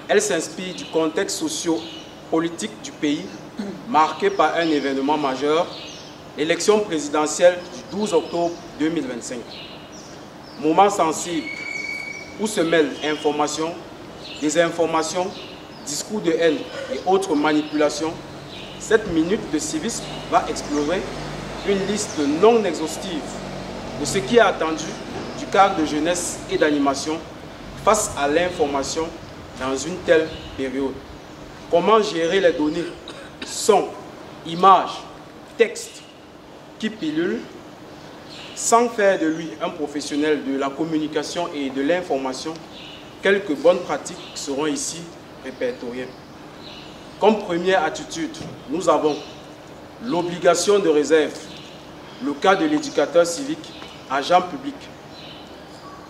Elle s'inspire du contexte socio-politique du pays, marqué par un événement majeur, l'élection présidentielle du 12 octobre 2025. Moment sensible où se mêlent information, désinformation, discours de haine et autres manipulations. Cette minute de civisme va explorer une liste non exhaustive de ce qui est attendu du cadre de jeunesse et d'animation face à l'information dans une telle période. Comment gérer les données, sons, images, textes qui pilulent sans faire de lui un professionnel de la communication et de l'information. Quelques bonnes pratiques seront ici répertoriées. Comme première attitude, nous avons l'obligation de réserve, le cas de l'éducateur civique, agent public.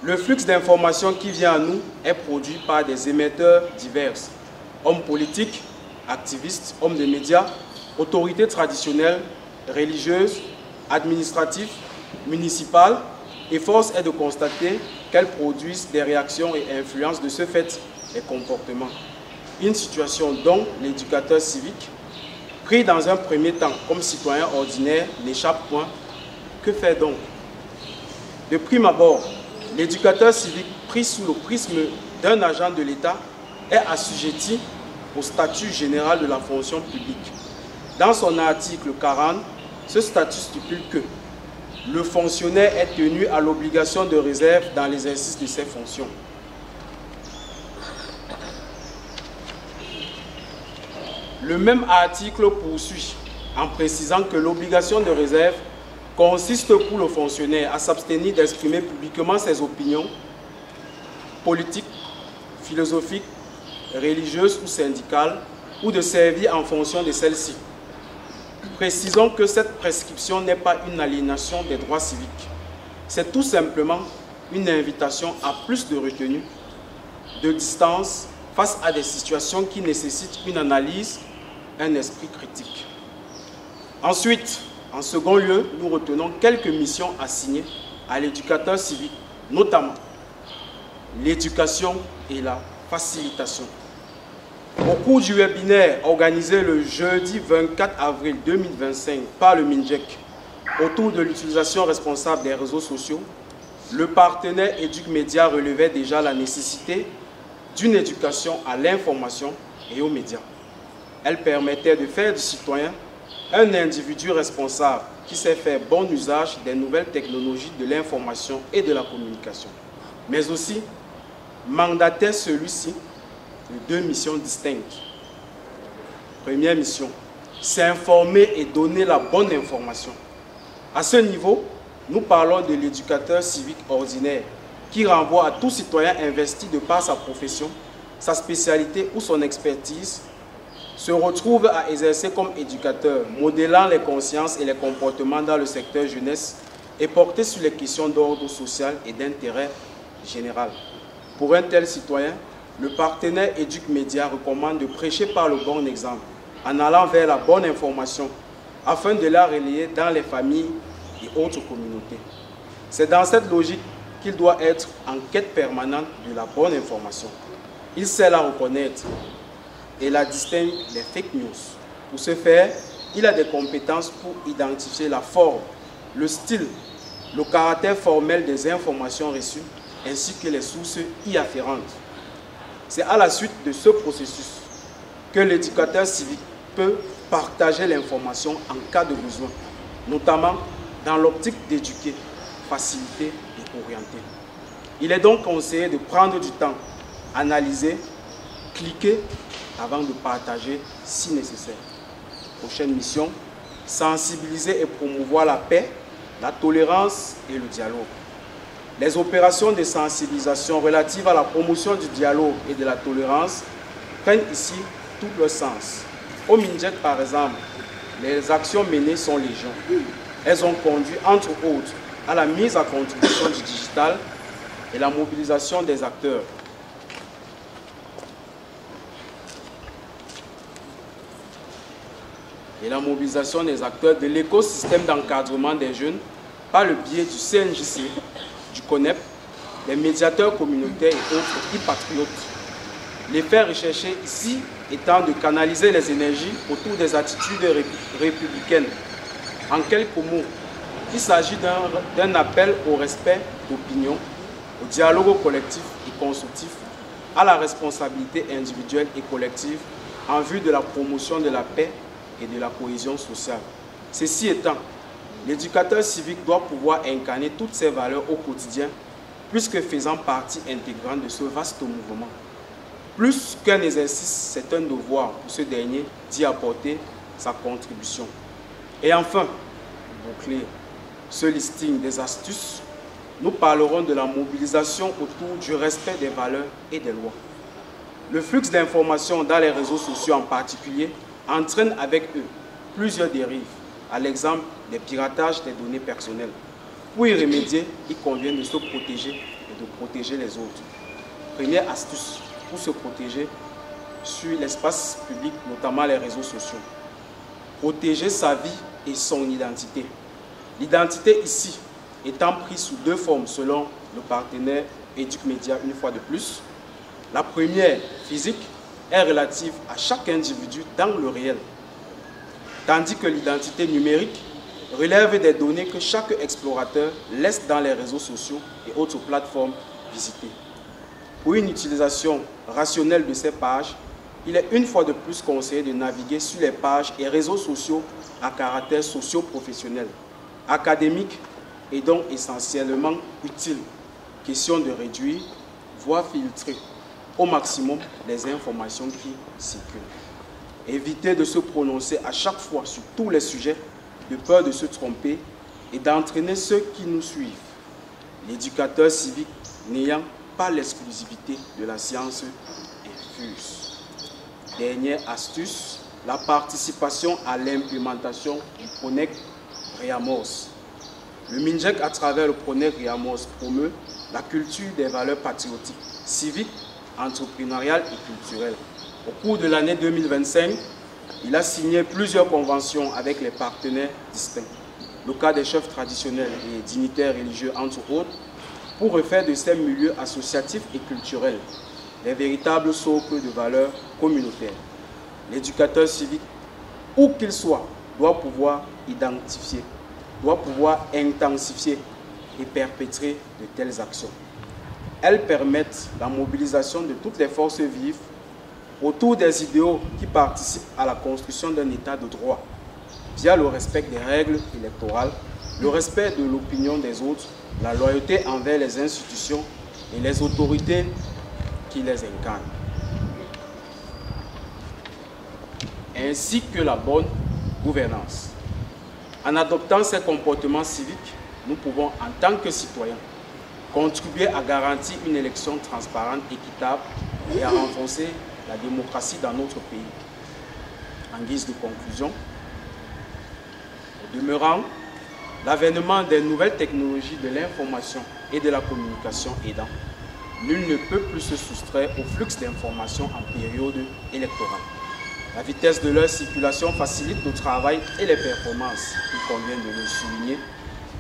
Le flux d'informations qui vient à nous est produit par des émetteurs divers, hommes politiques, activistes, hommes de médias, autorités traditionnelles, religieuses, administratives, municipales, et force est de constater qu'elles produisent des réactions et influencent de ce fait les comportements. Une situation dont l'éducateur civique, pris dans un premier temps comme citoyen ordinaire, n'échappe point. Que faire donc? De prime abord, l'éducateur civique, pris sous le prisme d'un agent de l'État, est assujetti au statut général de la fonction publique. Dans son article 40, ce statut stipule que le fonctionnaire est tenu à l'obligation de réserve dans l'exercice de ses fonctions. Le même article poursuit en précisant que l'obligation de réserve consiste pour le fonctionnaire à s'abstenir d'exprimer publiquement ses opinions politiques, philosophiques, religieuses ou syndicales, ou de servir en fonction de celles-ci. Précisons que cette prescription n'est pas une aliénation des droits civiques. C'est tout simplement une invitation à plus de retenue, de distance face à des situations qui nécessitent une analyse, un esprit critique. Ensuite, en second lieu, nous retenons quelques missions assignées à l'éducateur civique, notamment l'éducation et la facilitation. Au cours du webinaire organisé le jeudi 24 avril 2025 par le MINJEC autour de l'utilisation responsable des réseaux sociaux, le partenaire EducMedia relevait déjà la nécessité d'une éducation à l'information et aux médias. Elle permettait de faire du citoyen un individu responsable qui sait faire bon usage des nouvelles technologies de l'information et de la communication, mais aussi mandatait celui-ci de deux missions distinctes. Première mission, s'informer et donner la bonne information. À ce niveau, nous parlons de l'éducateur civique ordinaire qui renvoie à tout citoyen investi de par sa profession, sa spécialité ou son expertise, se retrouve à exercer comme éducateur, modélant les consciences et les comportements dans le secteur jeunesse et porter sur les questions d'ordre social et d'intérêt général. Pour un tel citoyen, le partenaire EducMedia recommande de prêcher par le bon exemple, en allant vers la bonne information, afin de la relayer dans les familles et autres communautés. C'est dans cette logique qu'il doit être en quête permanente de la bonne information. Il sait la reconnaître et la distingue des fake news. Pour ce faire, il a des compétences pour identifier la forme, le style, le caractère formel des informations reçues, ainsi que les sources y afférentes. C'est à la suite de ce processus que l'éducateur civique peut partager l'information en cas de besoin, notamment dans l'optique d'éduquer, faciliter et orienter. Il est donc conseillé de prendre du temps, analyser, cliquer avant de partager si nécessaire. Prochaine mission, sensibiliser et promouvoir la paix, la tolérance et le dialogue. Les opérations de sensibilisation relatives à la promotion du dialogue et de la tolérance prennent ici tout leur sens. Au MINJEC, par exemple, les actions menées sont légion. Elles ont conduit, entre autres, à la mise à contribution du digital et la mobilisation des acteurs. De l'écosystème d'encadrement des jeunes par le biais du CNJC, du CONEP, des médiateurs communautaires et autres e-patriotes. L'effet recherché ici étant de canaliser les énergies autour des attitudes républicaines. En quelques mots, il s'agit d'un appel au respect d'opinion, au dialogue collectif et constructif, à la responsabilité individuelle et collective en vue de la promotion de la paix et de la cohésion sociale. Ceci étant, l'éducateur civique doit pouvoir incarner toutes ces valeurs au quotidien, puisque faisant partie intégrante de ce vaste mouvement. Plus qu'un exercice, c'est un devoir pour ce dernier d'y apporter sa contribution. Et enfin, pour boucler ce listing des astuces, nous parlerons de la mobilisation autour du respect des valeurs et des lois. Le flux d'informations dans les réseaux sociaux en particulier entraîne avec eux plusieurs dérives, à l'exemple des piratages des données personnelles. Pour y remédier, il convient de se protéger et de protéger les autres. Première astuce pour se protéger sur l'espace public, notamment les réseaux sociaux. Protéger sa vie et son identité. L'identité ici étant prise sous deux formes selon le partenaire Educmedia une fois de plus. La première, physique, est relative à chaque individu dans le réel, tandis que l'identité numérique relève des données que chaque explorateur laisse dans les réseaux sociaux et autres plateformes visitées. Pour une utilisation rationnelle de ces pages, il est une fois de plus conseillé de naviguer sur les pages et réseaux sociaux à caractère socio-professionnel, académique et donc essentiellement utile. Question de réduire, voire filtrer au maximum les informations qui circulent. Éviter de se prononcer à chaque fois sur tous les sujets, de peur de se tromper et d'entraîner ceux qui nous suivent. L'éducateur civique n'ayant pas l'exclusivité de la science infuse. Dernière astuce, la participation à l'implémentation du PRONEC REAMOS. Le MINJEC, à travers le PRONEC REAMOS, promeut la culture des valeurs patriotiques, civiques, entrepreneuriales et culturelles. Au cours de l'année 2025, il a signé plusieurs conventions avec les partenaires distincts, le cas des chefs traditionnels et dignitaires religieux entre autres, pour refaire de ces milieux associatifs et culturels des véritables socles de valeurs communautaires. L'éducateur civique, où qu'il soit, doit pouvoir identifier, doit pouvoir intensifier et perpétrer de telles actions. Elles permettent la mobilisation de toutes les forces vives autour des idéaux qui participent à la construction d'un état de droit, via le respect des règles électorales, le respect de l'opinion des autres, la loyauté envers les institutions et les autorités qui les incarnent, ainsi que la bonne gouvernance. En adoptant ces comportements civiques, nous pouvons, en tant que citoyens, contribuer à garantir une élection transparente, équitable et à renforcer la démocratie dans notre pays. En guise de conclusion, au demeurant, l'avènement des nouvelles technologies de l'information et de la communication aidant, nul ne peut plus se soustraire au flux d'informations en période électorale. La vitesse de leur circulation facilite le travail et les performances, il convient de le souligner,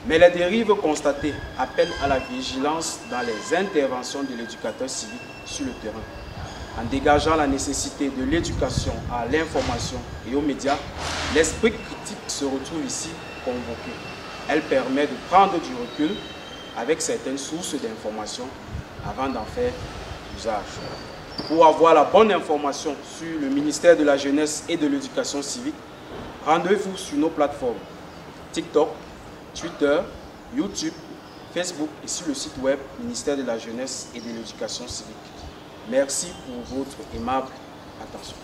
mais les dérives constatées appellent à la vigilance dans les interventions de l'éducateur civique sur le terrain. En dégageant la nécessité de l'éducation à l'information et aux médias, l'esprit critique se retrouve ici convoqué. Elle permet de prendre du recul avec certaines sources d'informations avant d'en faire usage. Pour avoir la bonne information sur le ministère de la Jeunesse et de l'Éducation civique, rendez-vous sur nos plateformes TikTok, Twitter, YouTube, Facebook et sur le site web ministère de la Jeunesse et de l'Éducation civique. Merci pour votre aimable attention.